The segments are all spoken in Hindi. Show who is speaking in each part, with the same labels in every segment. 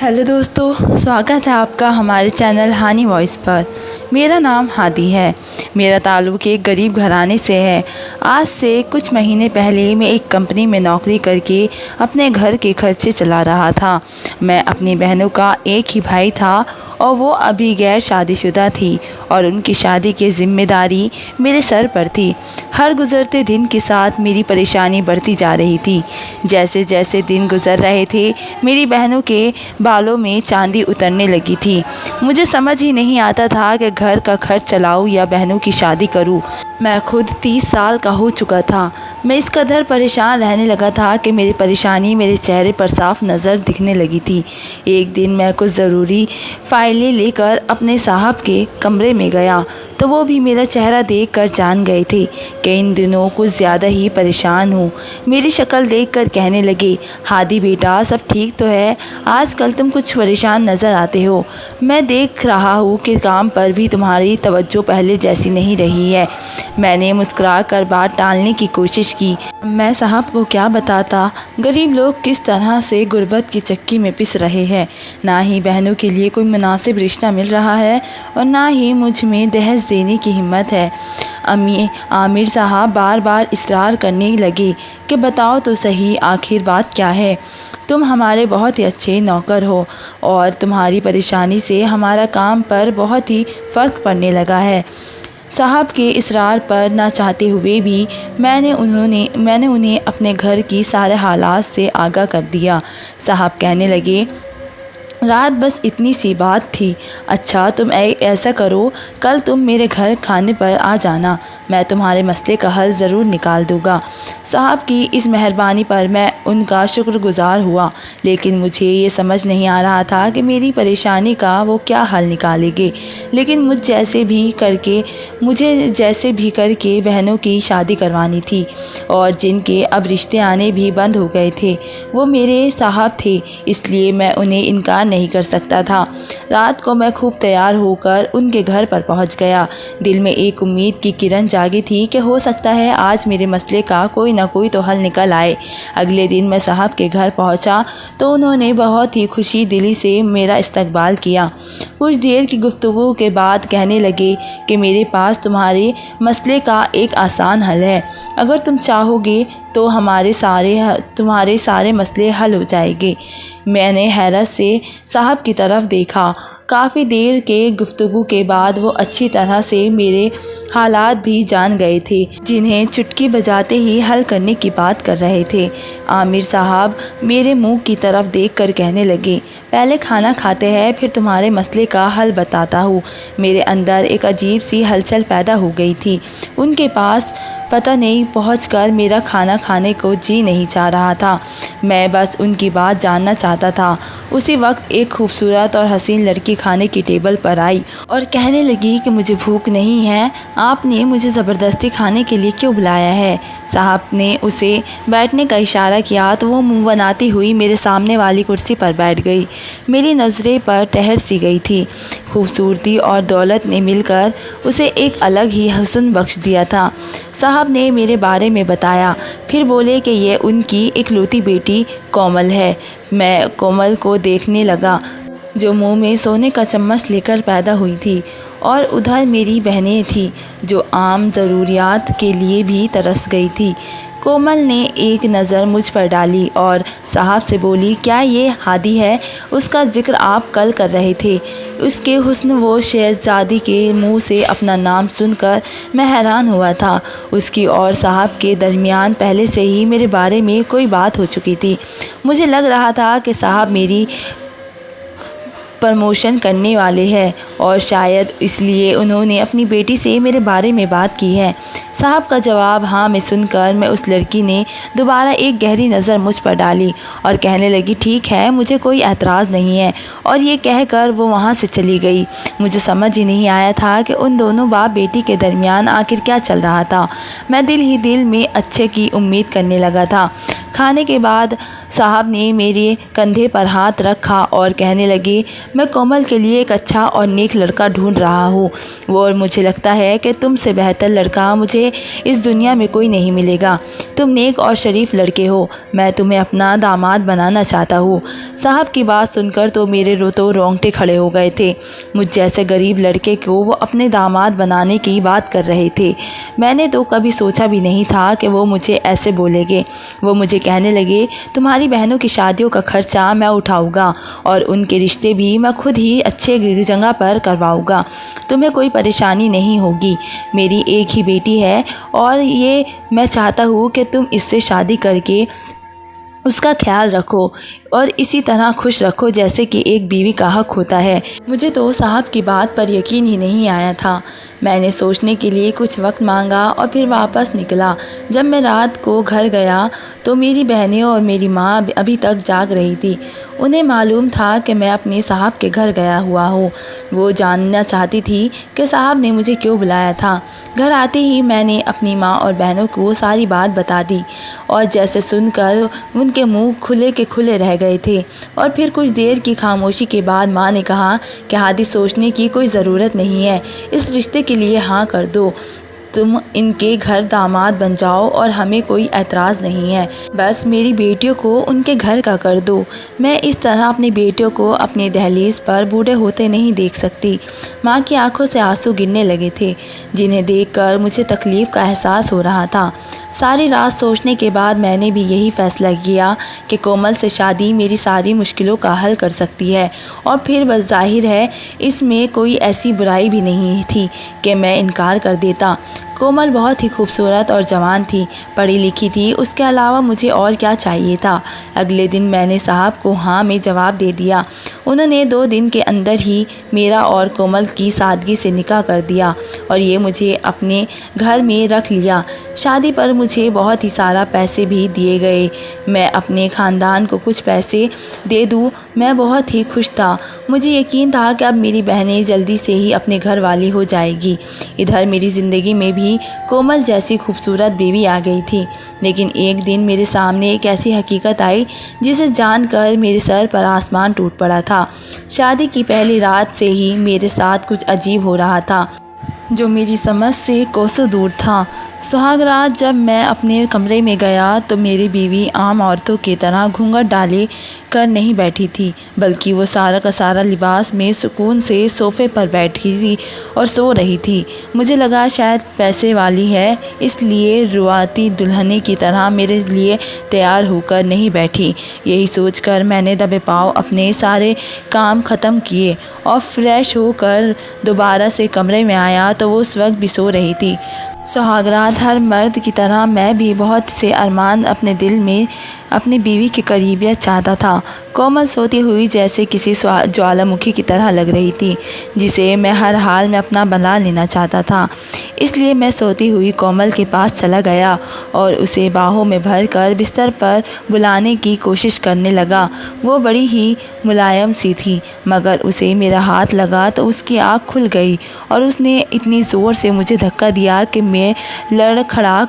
Speaker 1: हेलो दोस्तों, स्वागत है आपका हमारे चैनल हानी वॉइस पर। मेरा नाम हादी है। मेरा ताल्लुक़ एक गरीब घराने से है। आज से कुछ महीने पहले मैं एक कंपनी में नौकरी करके अपने घर के खर्चे चला रहा था। मैं अपनी बहनों का एक ही भाई था और वो अभी गैर शादीशुदा थी और उनकी शादी की ज़िम्मेदारी मेरे सर पर थी। हर गुज़रते दिन के साथ मेरी परेशानी बढ़ती जा रही थी। जैसे जैसे दिन गुज़र रहे थे, मेरी बहनों के बालों में चांदी उतरने लगी थी। मुझे समझ ही नहीं आता था कि घर का खर्च चलाऊं या बहनों की शादी करूं। मैं खुद 30 साल का हो चुका था। मैं इस कदर परेशान रहने लगा था कि मेरी परेशानी मेरे चेहरे पर साफ नज़र दिखने लगी थी। एक दिन मैं कुछ ज़रूरी फ़ाइलें लेकर अपने साहब के कमरे में गया तो वो भी मेरा चेहरा देखकर जान गए थे कि इन दिनों कुछ ज़्यादा ही परेशान हूँ। मेरी शक्ल देखकर कहने लगे, हादी बेटा, सब ठीक तो है? आजकल तुम कुछ परेशान नज़र आते हो। मैं देख रहा हूँ कि काम पर भी तुम्हारी तवज्जो पहले जैसी नहीं रही है। मैंने मुस्कुरा कर बात टालने की कोशिश की। मैं साहब को क्या बताता, गरीब लोग किस तरह से गुर्बत की चक्की में पिस रहे हैं। ना ही बहनों के लिए कोई मुनासिब रिश्ता मिल रहा है और ना ही मुझ में दहेज देने की हिम्मत है। आमिर साहब बार बार इसरार करने लगे कि बताओ तो सही, आखिर बात क्या है? तुम हमारे बहुत ही अच्छे नौकर हो और तुम्हारी परेशानी से हमारा काम पर बहुत ही फ़र्क पड़ने लगा है। साहब के इसरार पर ना चाहते हुए भी मैंने उन्हें अपने घर की सारे हालात से आगाह कर दिया। साहब कहने लगे, रात बस इतनी सी बात थी। अच्छा, तुम ऐसा करो, कल तुम मेरे घर खाने पर आ जाना, मैं तुम्हारे मसले का हल ज़रूर निकाल दूँगा। साहब की इस मेहरबानी पर मैं उनका शुक्रगुज़ार हुआ, लेकिन मुझे ये समझ नहीं आ रहा था कि मेरी परेशानी का वो क्या हल निकालेंगे। लेकिन मुझे जैसे भी करके बहनों की शादी करवानी थी और जिनके अब रिश्ते आने भी बंद हो गए थे, वो मेरे साहब थे, इसलिए मैं उन्हें इनकार नहीं कर सकता था। रात को मैं खूब तैयार होकर उनके घर पर पहुंच गया। दिल में एक उम्मीद की किरण जागी थी कि हो सकता है आज मेरे मसले का कोई ना कोई तो हल निकल आए। अगले दिन मैं साहब के घर पहुंचा तो उन्होंने बहुत ही खुशी दिली से मेरा इस्तकबाल किया। कुछ देर की गुफ्तगू के बाद कहने लगे कि मेरे पास तुम्हारे मसले का एक आसान हल है। अगर तुम चाहोगे तो तुम्हारे सारे मसले हल हो जाएंगे। मैंने हैरत से साहब की तरफ देखा। काफ़ी देर के गुफ्तगू के बाद वो अच्छी तरह से मेरे हालात भी जान गए थे, जिन्हें चुटकी बजाते ही हल करने की बात कर रहे थे। आमिर साहब मेरे मुंह की तरफ देखकर कहने लगे, पहले खाना खाते हैं, फिर तुम्हारे मसले का हल बताता हूँ। मेरे अंदर एक अजीब सी हलचल पैदा हो गई थी। उनके पास पता नहीं पहुंचकर मेरा खाना खाने को जी नहीं चाह रहा था। मैं बस उनकी बात जानना चाहता था। उसी वक्त एक खूबसूरत और हसीन लड़की खाने की टेबल पर आई और कहने लगी कि मुझे भूख नहीं है, आपने मुझे ज़बरदस्ती खाने के लिए क्यों बुलाया है? साहब ने उसे बैठने का इशारा किया तो वो मुंह बनाती हुई मेरे सामने वाली कुर्सी पर बैठ गई। मेरी नज़रें पर ठहर सी गई थी। खूबसूरती और दौलत ने मिलकर उसे एक अलग ही हुस्न बख्श दिया था। साहब ने मेरे बारे में बताया, फिर बोले कि ये उनकी इकलौती बेटी कोमल है। मैं कोमल को देखने लगा, जो मुंह में सोने का चम्मच लेकर पैदा हुई थी, और उधर मेरी बहनें थीं जो आम ज़रूरियात के लिए भी तरस गई थी। कोमल ने एक नज़र मुझ पर डाली और साहब से बोली, क्या ये हादी है? उसका ज़िक्र आप कल कर रहे थे। उसके हुस्न वो शहज़ादी के मुंह से अपना नाम सुनकर मैं हैरान हुआ था। उसकी और साहब के दरमियान पहले से ही मेरे बारे में कोई बात हो चुकी थी। मुझे लग रहा था कि साहब मेरी प्रमोशन करने वाले हैं और शायद इसलिए उन्होंने अपनी बेटी से मेरे बारे में बात की है। साहब का जवाब हाँ में सुनकर मैं उस लड़की ने दोबारा एक गहरी नज़र मुझ पर डाली और कहने लगी, ठीक है, मुझे कोई एतराज़ नहीं है, और ये कहकर वो वहाँ से चली गई। मुझे समझ ही नहीं आया था कि उन दोनों बाप बेटी के दरमियान आखिर क्या चल रहा था। मैं दिल ही दिल में अच्छे की उम्मीद करने लगा था। खाने के बाद साहब ने मेरे कंधे पर हाथ रखा और कहने लगे, मैं कोमल के लिए एक अच्छा और नेक लड़का ढूंढ रहा हूँ और मुझे लगता है कि तुमसे बेहतर लड़का मुझे इस दुनिया में कोई नहीं मिलेगा। तुम नेक और शरीफ लड़के हो, मैं तुम्हें अपना दामाद बनाना चाहता हूँ। साहब की बात सुनकर तो मेरे रोंगटे खड़े हो गए थे। मुझ जैसे गरीब लड़के को वो अपने दामाद बनाने की बात कर रहे थे। मैंने तो कभी सोचा भी नहीं था कि वो मुझे ऐसे बोलेंगे। वो मुझे कहने लगे, तुम्हारी बहनों की शादियों का खर्चा मैं उठाऊंगा और उनके रिश्ते भी मैं खुद ही अच्छे जगह पर करवाऊंगा। तुम्हें कोई परेशानी नहीं होगी। मेरी एक ही बेटी है और ये मैं चाहता हूँ कि तुम इससे शादी करके उसका ख्याल रखो और इसी तरह खुश रखो जैसे कि एक बीवी का हक होता है। मुझे तो साहब की बात पर यकीन ही नहीं आया था। मैंने सोचने के लिए कुछ वक्त मांगा और फिर वापस निकला। जब मैं रात को घर गया तो मेरी बहनें और मेरी माँ अभी तक जाग रही थी। उन्हें मालूम था कि मैं अपने साहब के घर गया हुआ हूँ। वो जानना चाहती थी कि साहब ने मुझे क्यों बुलाया था। घर आते ही मैंने अपनी माँ और बहनों को सारी बात बता दी और जैसे सुनकर उनके मुंह खुले के खुले रह गए थे। और फिर कुछ देर की खामोशी के बाद माँ ने कहा कि हादी, सोचने की कोई ज़रूरत नहीं है, इस रिश्ते के लिए हाँ कर दो। तुम इनके घर दामाद बन जाओ और हमें कोई एतराज़ नहीं है। बस मेरी बेटियों को उनके घर का कर दो। मैं इस तरह अपनी बेटियों को अपने दहलीज पर बूढ़े होते नहीं देख सकती। माँ की आंखों से आंसू गिरने लगे थे, जिन्हें देखकर मुझे तकलीफ़ का एहसास हो रहा था। सारी रात सोचने के बाद मैंने भी यही फ़ैसला किया कि कोमल से शादी मेरी सारी मुश्किलों का हल कर सकती है। और फिर बस ज़ाहिर है इसमें कोई ऐसी बुराई भी नहीं थी कि मैं इनकार कर देता। कोमल बहुत ही खूबसूरत और जवान थी, पढ़ी लिखी थी। उसके अलावा मुझे और क्या चाहिए था। अगले दिन मैंने साहब को हाँ में जवाब दे दिया। उन्होंने 2 दिन के अंदर ही मेरा और कोमल की सादगी से निकाह कर दिया और ये मुझे अपने घर में रख लिया। शादी पर मुझे बहुत ही सारा पैसे भी दिए गए। मैं अपने ख़ानदान को कुछ पैसे दे दूँ। मैं बहुत ही खुश था। मुझे यकीन था कि अब मेरी बहनें जल्दी से ही अपने घर वाली हो जाएगी। इधर मेरी ज़िंदगी में भी कोमल जैसी खूबसूरत बीवी आ गई थी। लेकिन एक दिन मेरे सामने एक ऐसी हकीकत आई जिसे जानकर मेरे सर पर आसमान टूट पड़ा था। शादी की पहली रात से ही मेरे साथ कुछ अजीब हो रहा था जो मेरी समझ से कोसों दूर था। सुहाग रात जब मैं अपने कमरे में गया तो मेरी बीवी आम औरतों की तरह घूंघट डाले कर नहीं बैठी थी, बल्कि वो सारा का सारा लिबास में सुकून से सोफ़े पर बैठी थी और सो रही थी। मुझे लगा शायद पैसे वाली है, इसलिए रुआती दुल्हने की तरह मेरे लिए तैयार होकर नहीं बैठी। यही सोचकर मैंने दबे पाँव अपने सारे काम ख़त्म किए और फ्रेश होकर दोबारा से कमरे में आया तो वो उस वक्त भी सो रही थी। सुहागरात हर मर्द की तरह मैं भी बहुत से अरमान अपने दिल में अपनी बीवी की करीबियत चाहता था। कोमल सोती हुई जैसे किसी ज्वालामुखी की तरह लग रही थी, जिसे मैं हर हाल में अपना बना लेना चाहता था। इसलिए मैं सोती हुई कोमल के पास चला गया और उसे बाहों में भरकर बिस्तर पर बुलाने की कोशिश करने लगा। वो बड़ी ही मुलायम सी थी, मगर उसे मेरा हाथ लगा तो उसकी आँख खुल गई और उसने इतनी ज़ोर से मुझे धक्का दिया कि मैं लड़खड़ा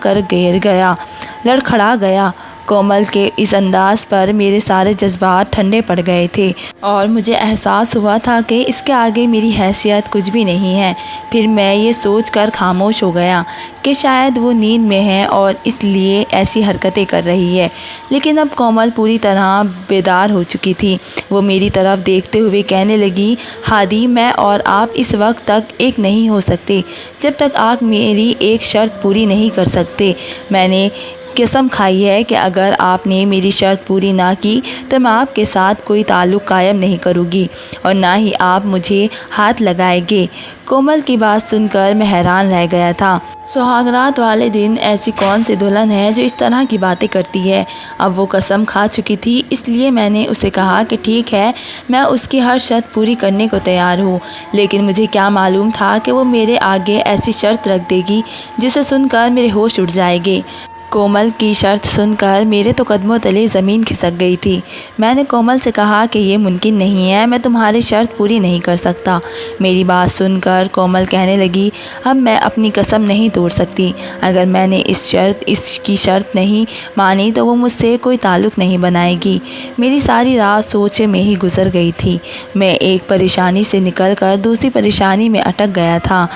Speaker 1: गया। कोमल के इस अंदाज़ पर मेरे सारे जज्बात ठंडे पड़ गए थे और मुझे एहसास हुआ था कि इसके आगे मेरी हैसियत कुछ भी नहीं है। फिर मैं ये सोचकर खामोश हो गया कि शायद वो नींद में है और इसलिए ऐसी हरकतें कर रही है। लेकिन अब कोमल पूरी तरह बेदार हो चुकी थी। वो मेरी तरफ देखते हुए कहने लगी, हादी, मैं और आप इस वक्त तक एक नहीं हो सकते जब तक आप मेरी एक शर्त पूरी नहीं कर सकते। मैंने कसम खाई है कि अगर आपने मेरी शर्त पूरी ना की तो मैं आपके साथ कोई ताल्लुक़ कायम नहीं करूँगी और ना ही आप मुझे हाथ लगाएंगे। कोमल की बात सुनकर मैं हैरान रह गया था। सुहागरात वाले दिन ऐसी कौन सी दुल्हन है जो इस तरह की बातें करती है। अब वो कसम खा चुकी थी, इसलिए मैंने उसे कहा कि ठीक है, मैं उसकी हर शर्त पूरी करने को तैयार हूँ। लेकिन मुझे क्या मालूम था कि वो मेरे आगे ऐसी शर्त रख देगी जिसे सुनकर मेरे होश उड़ जाएंगे। कोमल की शर्त सुनकर मेरे तो कदमों तले ज़मीन खिसक गई थी। मैंने कोमल से कहा कि ये मुमकिन नहीं है, मैं तुम्हारी शर्त पूरी नहीं कर सकता। मेरी बात सुनकर कोमल कहने लगी, अब मैं अपनी कसम नहीं तोड़ सकती। अगर मैंने इसकी शर्त नहीं मानी तो वो मुझसे कोई ताल्लुक़ नहीं बनाएगी। मेरी सारी रात सोच में ही गुजर गई थी। मैं एक परेशानी से निकलकर दूसरी परेशानी में अटक गया था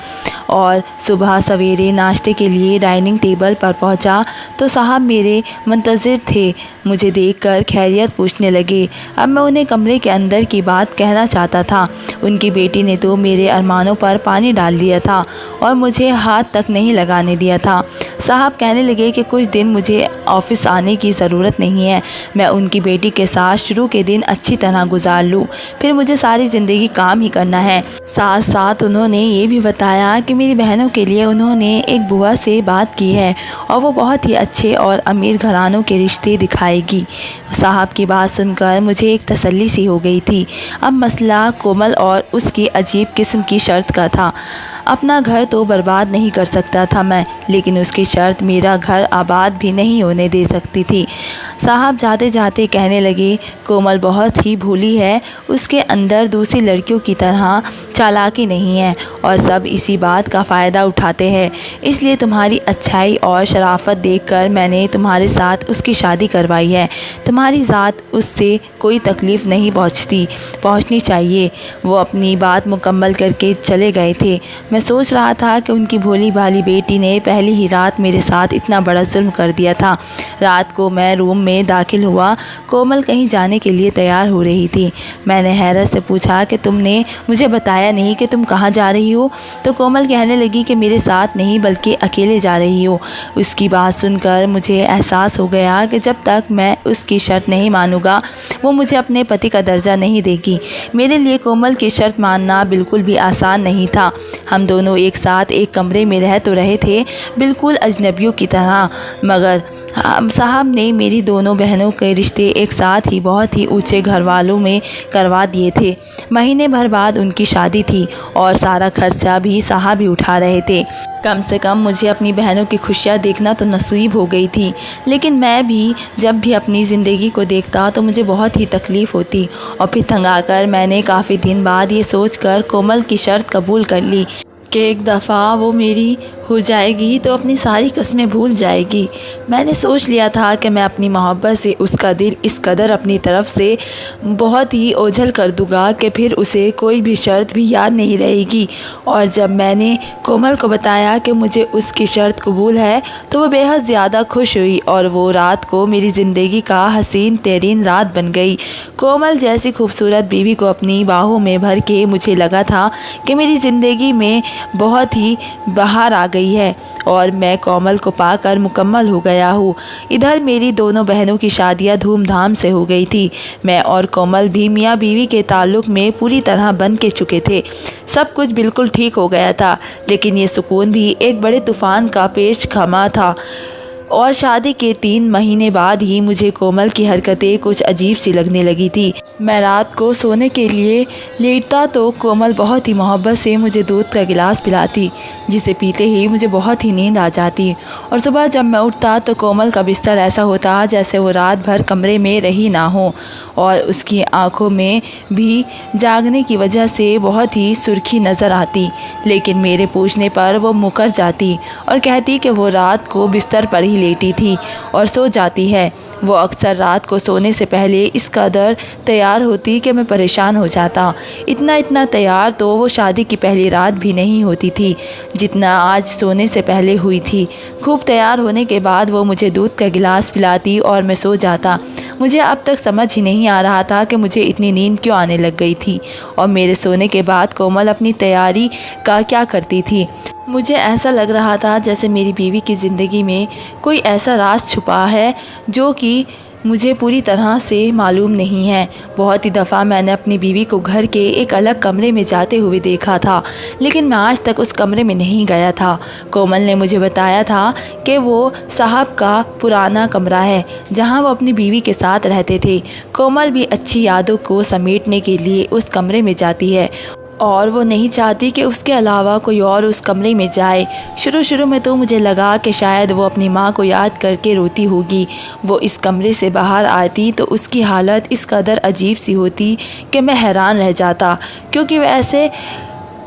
Speaker 1: और सुबह सवेरे नाश्ते के लिए डाइनिंग टेबल पर पहुंचा तो साहब मेरे मुंतज़िर थे। मुझे देखकर खैरियत पूछने लगे। अब मैं उन्हें कमरे के अंदर की बात कहना चाहता था। उनकी बेटी ने तो मेरे अरमानों पर पानी डाल दिया था और मुझे हाथ तक नहीं लगाने दिया था। साहब कहने लगे कि कुछ दिन मुझे ऑफ़िस आने की ज़रूरत नहीं है, मैं उनकी बेटी के साथ शुरू के दिन अच्छी तरह गुजार लूँ, फिर मुझे सारी ज़िंदगी काम ही करना है। साथ साथ उन्होंने ये भी बताया कि मेरी बहनों के लिए उन्होंने एक बुआ से बात की है और वो बहुत ही अच्छे और अमीर घरानों के रिश्ते दिखाएगी। साहब की बात सुनकर मुझे एक तसल्ली सी हो गई थी। अब मसला कोमल और उसकी अजीब किस्म की शर्त का था। अपना घर तो बर्बाद नहीं कर सकता था मैं, लेकिन उसकी शर्त मेरा घर आबाद भी नहीं होने दे सकती थी। साहब जाते जाते कहने लगे, कोमल बहुत ही भोली है, उसके अंदर दूसरी लड़कियों की तरह चालाकी नहीं है और सब इसी बात का फ़ायदा उठाते हैं। इसलिए तुम्हारी अच्छाई और शराफत देखकर मैंने तुम्हारे साथ उसकी शादी करवाई है। तुम्हारी ज़ात उससे कोई तकलीफ़ नहीं पहुंचनी चाहिए। वो अपनी बात मुकम्मल करके चले गए थे। मैं सोच रहा था कि उनकी भोली भाली बेटी ने पहली ही रात मेरे साथ इतना बड़ा जुल्म कर दिया था। रात को मैं रूम में दाखिल हुआ। कोमल कहीं जाने के लिए तैयार हो रही थी। मैंने हैरत से पूछा कि तुमने मुझे बताया नहीं कि तुम कहाँ जा रही हो? तो कोमल कहने लगी कि मेरे साथ नहीं बल्कि अकेले जा रही हो। उसकी बात सुनकर मुझे एहसास हो गया कि जब तक मैं उसकी शर्त नहीं मानूंगा वो मुझे अपने पति का दर्जा नहीं देगी। मेरे लिए कोमल की शर्त मानना बिल्कुल भी आसान नहीं था। हम दोनों एक साथ एक कमरे में रह तो रहे थे, बिल्कुल अजनबियों की तरह, मगर साहब ने मेरी दोनों बहनों के रिश्ते एक साथ ही बहुत ही ऊंचे घर वालों में करवा दिए थे। महीने भर बाद उनकी शादी थी और सारा खर्चा भी साहब ही उठा रहे थे। कम से कम मुझे अपनी बहनों की खुशियाँ देखना तो नसीब हो गई थी, लेकिन मैं भी जब भी अपनी ज़िंदगी को देखता तो मुझे बहुत ही तकलीफ़ होती और फिर तंगाकर मैंने काफ़ी दिन बाद ये सोचकर कोमल की शर्त कबूल कर ली कि एक दफ़ा वो मेरी हो जाएगी तो अपनी सारी कस्में भूल जाएगी। मैंने सोच लिया था कि मैं अपनी मोहब्बत से उसका दिल इस कदर अपनी तरफ से बहुत ही ओझल कर दूँगा कि फिर उसे कोई भी शर्त भी याद नहीं रहेगी। और जब मैंने कोमल को बताया कि मुझे उसकी शर्त कबूल है तो वो बेहद ज़्यादा खुश हुई और वो रात को मेरी ज़िंदगी का हसीन तरीन रात बन गई। कोमल जैसी खूबसूरत बीवी को अपनी बाहों में भर के मुझे लगा था कि मेरी ज़िंदगी में बहुत ही बहार आ गई है और मैं कोमल को पाकर मुकम्मल हो गया हूँ। इधर मेरी दोनों बहनों की शादियाँ धूमधाम से हो गई थी। मैं और कोमल भी मियाँ बीवी के ताल्लुक़ में पूरी तरह बंध के चुके थे। सब कुछ बिल्कुल ठीक हो गया था, लेकिन ये सुकून भी एक बड़े तूफ़ान का पेश खमा था। और शादी के 3 महीने बाद ही मुझे कोमल की हरकतें कुछ अजीब सी लगने लगी थी। मैं रात को सोने के लिए लेटता तो कोमल बहुत ही मोहब्बत से मुझे दूध का गिलास पिलाती, जिसे पीते ही मुझे बहुत ही नींद आ जाती। और सुबह जब मैं उठता तो कोमल का बिस्तर ऐसा होता जैसे वो रात भर कमरे में रही ना हो और उसकी आंखों में भी जागने की वजह से बहुत ही सुर्खी नज़र आती। लेकिन मेरे पूछने पर वो मुकर जाती और कहती कि वो रात को बिस्तर पर ही लेटी थी और सो जाती है। वो अक्सर रात को सोने से पहले इस कदर तैयार होती कि मैं परेशान हो जाता। इतना तैयार तो वो शादी की पहली रात भी नहीं होती थी जितना आज सोने से पहले हुई थी। खूब तैयार होने के बाद वो मुझे दूध का गिलास पिलाती और मैं सो जाता। मुझे अब तक समझ ही नहीं आ रहा था कि मुझे इतनी नींद क्यों आने लग गई थी और मेरे सोने के बाद कोमल अपनी तैयारी का क्या करती थी। मुझे ऐसा लग रहा था जैसे मेरी बीवी की ज़िंदगी में कोई ऐसा राज छुपा है जो कि मुझे पूरी तरह से मालूम नहीं है। बहुत ही दफ़ा मैंने अपनी बीवी को घर के एक अलग कमरे में जाते हुए देखा था, लेकिन मैं आज तक उस कमरे में नहीं गया था। कोमल ने मुझे बताया था कि वो साहब का पुराना कमरा है जहां वो अपनी बीवी के साथ रहते थे। कोमल भी अच्छी यादों को समेटने के लिए उस कमरे में जाती है और वो नहीं चाहती कि उसके अलावा कोई और उस कमरे में जाए। शुरू में तो मुझे लगा कि शायद वो अपनी माँ को याद करके रोती होगी। वो इस कमरे से बाहर आती तो उसकी हालत इस कदर अजीब सी होती कि मैं हैरान रह जाता, क्योंकि वह ऐसे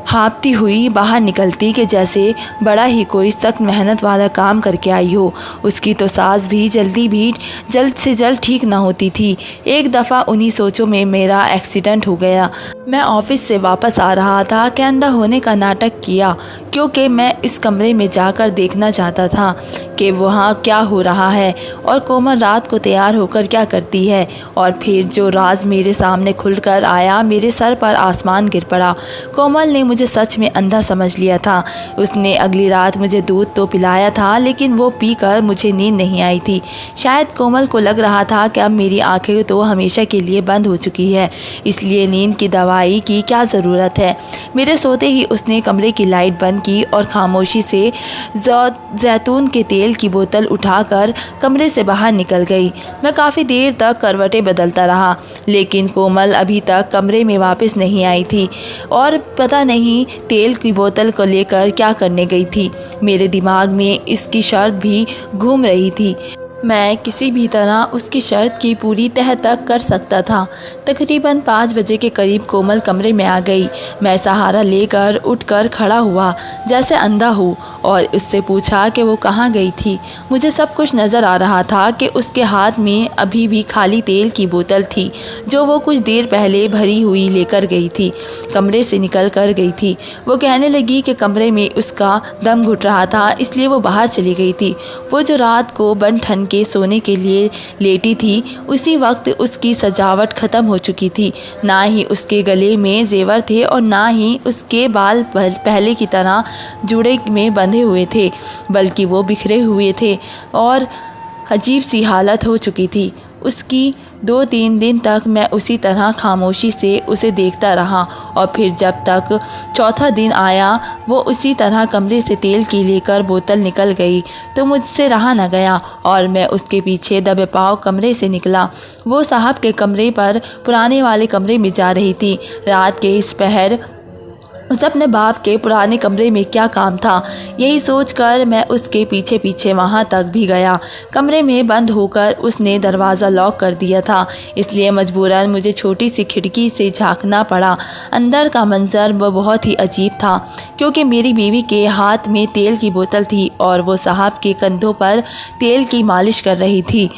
Speaker 1: हाँफती हुई बाहर निकलती कि जैसे बड़ा ही कोई सख्त मेहनत वाला काम करके आई हो। उसकी तो सांस भी जल्द से जल्द ठीक ना होती थी। एक दफ़ा उन्हीं सोचों में मेरा एक्सीडेंट हो गया। मैं ऑफिस से वापस आ रहा था कि अंधा होने का नाटक किया, क्योंकि मैं इस कमरे में जाकर देखना चाहता था कि वहाँ क्या हो रहा है और कोमल रात को तैयार होकर क्या करती है। और फिर जो राज मेरे सामने खुलकर आया, मेरे सर पर आसमान गिर पड़ा। कोमल ने मुझे सच में अंधा समझ लिया था। उसने अगली रात मुझे दूध तो पिलाया था, लेकिन वो पीकर मुझे नींद नहीं आई थी। शायद कोमल को लग रहा था कि अब मेरी आंखें तो हमेशा के लिए बंद हो चुकी है, इसलिए नींद की दवाई की क्या ज़रूरत है। मेरे सोते ही उसने कमरे की लाइट बंद की और खामोशी से जैतून के तेल की बोतल उठाकर कमरे से बाहर निकल गई। मैं काफ़ी देर तक करवटें बदलता रहा, लेकिन कोमल अभी तक कमरे में वापस नहीं आई थी और पता नहीं तेल की बोतल को लेकर क्या करने गई थी। मेरे दिमाग में इसकी शर्त भी घूम रही थी। मैं किसी भी तरह उसकी शर्त की पूरी तह तक कर सकता था। तकरीबन 5 बजे के करीब कोमल कमरे में आ गई। मैं सहारा लेकर उठकर खड़ा हुआ जैसे अंधा हूँ और उससे पूछा कि वो कहाँ गई थी। मुझे सब कुछ नज़र आ रहा था कि उसके हाथ में अभी भी खाली तेल की बोतल थी, जो वो कुछ देर पहले भरी हुई लेकर गई थी, कमरे से निकल कर गई थी। वो कहने लगी कि कमरे में उसका दम घुट रहा था, इसलिए वो बाहर चली गई थी। वो जो रात को बन ठन के सोने के लिए लेटी थी, उसी वक्त उसकी सजावट ख़त्म हो चुकी थी। ना ही उसके गले में जेवर थे और ना ही उसके बाल पहले की तरह जुड़े में बंधे हुए थे, बल्कि वो बिखरे हुए थे और अजीब सी हालत हो चुकी थी उसकी। 2-3 दिन तक मैं उसी तरह खामोशी से उसे देखता रहा और फिर जब तक चौथा दिन आया, वो उसी तरह कमरे से तेल की लेकर बोतल निकल गई तो मुझसे रहा न गया और मैं उसके पीछे दबे पाँव कमरे से निकला। वो साहब के कमरे पर पुराने वाले कमरे में जा रही थी। रात के इस पहर उसे अपने बाप के पुराने कमरे में क्या काम था, यही सोचकर मैं उसके पीछे पीछे वहाँ तक भी गया। कमरे में बंद होकर उसने दरवाज़ा लॉक कर दिया था, इसलिए मजबूरन मुझे छोटी सी खिड़की से झांकना पड़ा। अंदर का मंजर वो बहुत ही अजीब था, क्योंकि मेरी बीवी के हाथ में तेल की बोतल थी और वो साहब के कंधों पर तेल की मालिश कर रही थी।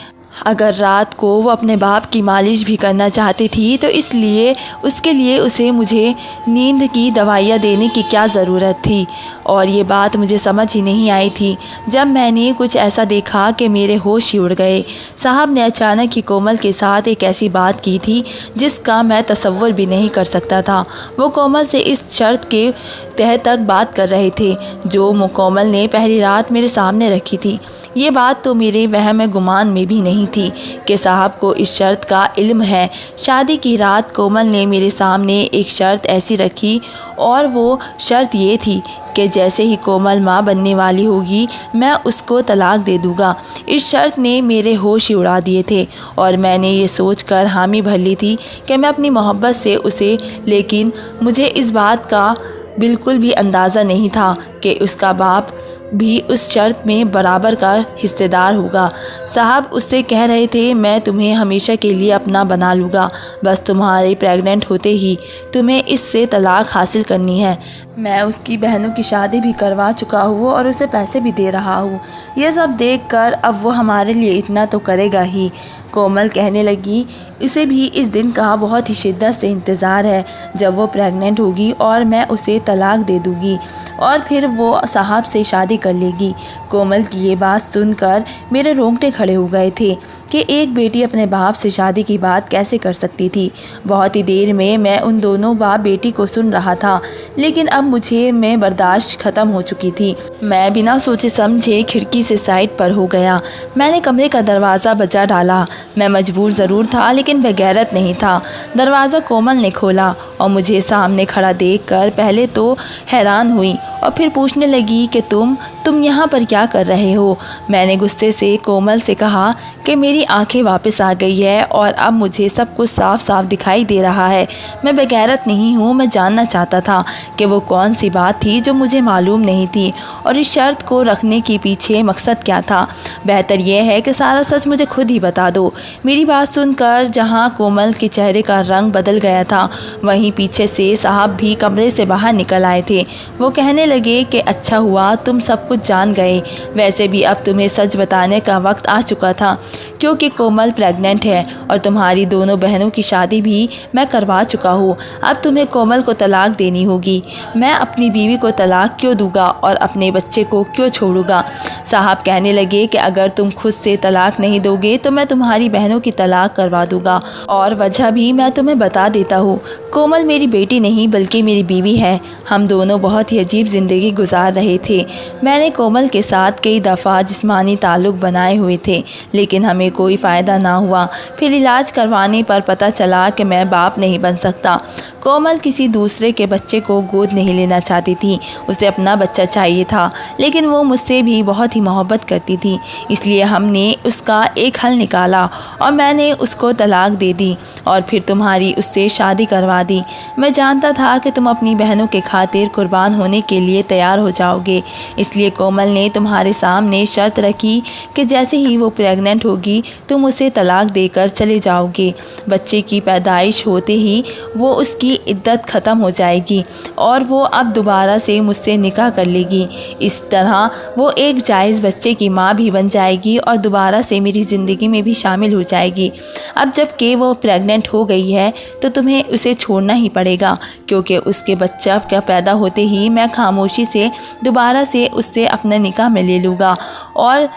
Speaker 1: अगर रात को वो अपने बाप की मालिश भी करना चाहती थी तो इसलिए उसके लिए उसे मुझे नींद की दवाइयाँ देने की क्या ज़रूरत थी। और ये बात मुझे समझ ही नहीं आई थी जब मैंने कुछ ऐसा देखा कि मेरे होश ही उड़ गए। साहब ने अचानक ही कोमल के साथ एक ऐसी बात की थी जिसका मैं तसव्वुर भी नहीं कर सकता था। वो कोमल से इस शर्त के तह तक बात कर रहे थे जो कोमल ने पहली रात मेरे सामने रखी थी। ये बात तो मेरे वहम गुमान में भी नहीं थी कि साहब को इस शर्त का इल्म है। शादी की रात कोमल ने मेरे सामने एक शर्त ऐसी रखी और वो शर्त ये थी कि जैसे ही कोमल माँ बनने वाली होगी मैं उसको तलाक दे दूँगा। इस शर्त ने मेरे होश ही उड़ा दिए थे और मैंने ये सोचकर हामी भर ली थी कि मैं अपनी मोहब्बत से उसे, लेकिन मुझे इस बात का बिल्कुल भी अंदाज़ा नहीं था कि उसका बाप भी उस शर्त में बराबर का हिस्सेदार होगा। साहब उससे कह रहे थे, मैं तुम्हें हमेशा के लिए अपना बना लूँगा, बस तुम्हारे प्रेग्नेंट होते ही तुम्हें इससे तलाक हासिल करनी है। मैं उसकी बहनों की शादी भी करवा चुका हूँ और उसे पैसे भी दे रहा हूँ। यह सब देखकर अब वो हमारे लिए इतना तो करेगा ही। कोमल कहने लगी, उसे भी इस दिन का बहुत ही शिद्दत से इंतज़ार है जब वो प्रेग्नेंट होगी और मैं उसे तलाक दे दूँगी और फिर वो साहब से शादी कर लेगी। कोमल की ये बात सुनकर मेरे रोंगटे खड़े हो गए थे कि एक बेटी अपने बाप से शादी की बात कैसे कर सकती थी। बहुत ही देर में मैं उन दोनों बाप बेटी को सुन रहा था, लेकिन अब मैं बर्दाश्त ख़त्म हो चुकी थी। मैं बिना सोचे समझे खिड़की से साइड पर हो गया। मैंने कमरे का दरवाज़ा बजा डाला। मैं मजबूर ज़रूर था, लेकिन बेगैरत नहीं था। दरवाज़ा कोमल ने खोला और मुझे सामने खड़ा देखकर पहले तो हैरान हुई और फिर पूछने लगी कि तुम यहाँ पर क्या कर रहे हो। मैंने गुस्से से कोमल से कहा कि मेरी आंखें वापस आ गई है और अब मुझे सब कुछ साफ साफ दिखाई दे रहा है। मैं बेगैरत नहीं हूँ। मैं जानना चाहता था कि वो कौन सी बात थी जो मुझे मालूम नहीं थी और इस शर्त को रखने के पीछे मकसद क्या था। बेहतर यह है कि सारा सच मुझे खुद ही बता दो। मेरी बात सुनकर जहाँ कोमल के चेहरे का रंग बदल गया था, वहीं पीछे से साहब भी कमरे से बाहर निकल आए थे। वो कहने लगे कि अच्छा हुआ तुम सब कुछ जान गए। वैसे भी अब तुम्हें सच बताने का वक्त आ चुका था, क्योंकि कोमल प्रेग्नेंट है और तुम्हारी दोनों बहनों की शादी भी मैं करवा चुका हूँ। अब तुम्हें कोमल को तलाक देनी होगी। मैं अपनी बीवी को तलाक क्यों दूंगा और अपने बच्चे को क्यों छोड़ूंगा। साहब कहने लगे कि अगर तुम खुद से तलाक नहीं दोगे तो मैं तुम्हारी बहनों की तलाक करवा दूंगा, और वजह भी मैं तुम्हें बता देता हूँ। कोमल मेरी बेटी नहीं बल्कि मेरी बीवी है। हम दोनों बहुत ही अजीब ज़िंदगी गुजार रहे थे। मैंने कोमल के साथ कई दफ़ा जिस्मानी ताल्लुक़ बनाए हुए थे, लेकिन हमें कोई फ़ायदा ना हुआ। फिर इलाज करवाने पर पता चला कि मैं बाप नहीं बन सकता। कोमल किसी दूसरे के बच्चे को गोद नहीं लेना चाहती थी। उसे अपना बच्चा चाहिए था, लेकिन वो मुझसे भी बहुत ही मोहब्बत करती थी। इसलिए हमने उसका एक हल निकाला और मैंने उसको तलाक दे दी और फिर तुम्हारी उससे शादी करवा दी। मैं जानता था कि तुम अपनी बहनों के खातिर कुर्बान होने के लिए तैयार हो जाओगे। इसलिए कोमल ने तुम्हारे सामने शर्त रखी कि जैसे ही वो प्रेग्नेंट होगी तुम उसे तलाक देकर चले जाओगे। बच्चे की पैदाइश होते ही वो उसकी इद्दत ख़त्म हो जाएगी और वो अब दोबारा से मुझसे निकाह कर लेगी। इस तरह वो एक जायज़ बच्चे की माँ भी बन जाएगी और दोबारा से मेरी ज़िंदगी में भी शामिल हो जाएगी। अब जबकि वो प्रेग्नेंट हो गई है तो तुम्हें उसे छोड़ना ही पड़ेगा, क्योंकि उसके बच्चा का पैदा होते ही मैं खामोशी से दोबारा से उससे अपना निकाह में ले लूँगा और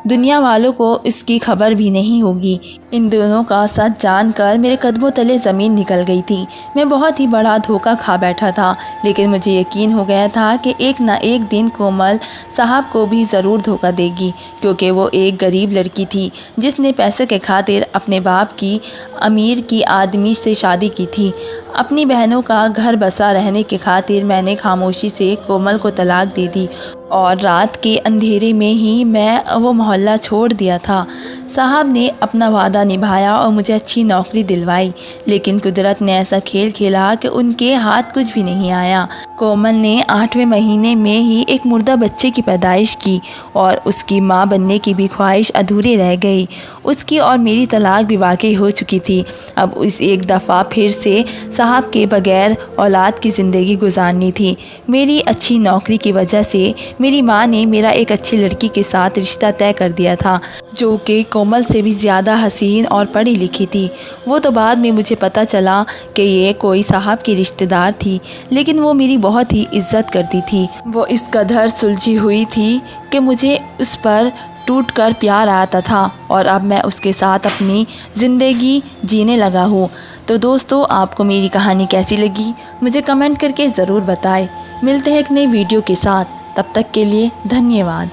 Speaker 1: दुनिया वालों को इसकी खबर भी नहीं होगी। इन दोनों का सच जानकर मेरे कदमों तले ज़मीन निकल गई थी। मैं बहुत ही बड़ा धोखा खा बैठा था, लेकिन मुझे यकीन हो गया था कि एक ना एक दिन कोमल साहब को भी ज़रूर धोखा देगी, क्योंकि वो एक गरीब लड़की थी जिसने पैसे के खातिर अपने बाप की अमीर की आदमी से शादी की थी। अपनी बहनों का घर बसा रहने के खातिर मैंने खामोशी से कोमल को तलाक दे दी और रात के अंधेरे में ही मैं वो मोहल्ला छोड़ दिया था। साहब ने अपना वादा निभाया और मुझे अच्छी नौकरी दिलवाई, लेकिन कुदरत ने ऐसा खेल खेला कि उनके हाथ कुछ भी नहीं आया। कोमल ने 8वें महीने में ही एक मुर्दा बच्चे की पैदाइश की और उसकी माँ बनने की भी ख्वाहिश अधूरी रह गई। उसकी और मेरी तलाक भी वाकई हो चुकी थी। अब इस एक दफ़ा फिर से साहब के बगैर औलाद की ज़िंदगी गुजारनी थी। मेरी अच्छी नौकरी की वजह से मेरी माँ ने मेरा एक अच्छी लड़की के साथ रिश्ता तय कर दिया था, जो कि कोमल से भी ज़्यादा हसीन और पढ़ी लिखी थी। वो तो बाद में मुझे पता चला कि ये कोई साहब की रिश्तेदार थी, लेकिन वो मेरी बहुत ही इज्जत करती थी। वो इस कदर सुलझी हुई थी कि मुझे उस पर टूट कर प्यार आता था और अब मैं उसके साथ अपनी ज़िंदगी जीने लगा हूँ। तो दोस्तों, आपको मेरी कहानी कैसी लगी मुझे कमेंट करके ज़रूर बताएं। मिलते हैं एक नई वीडियो के साथ, तब तक के लिए धन्यवाद।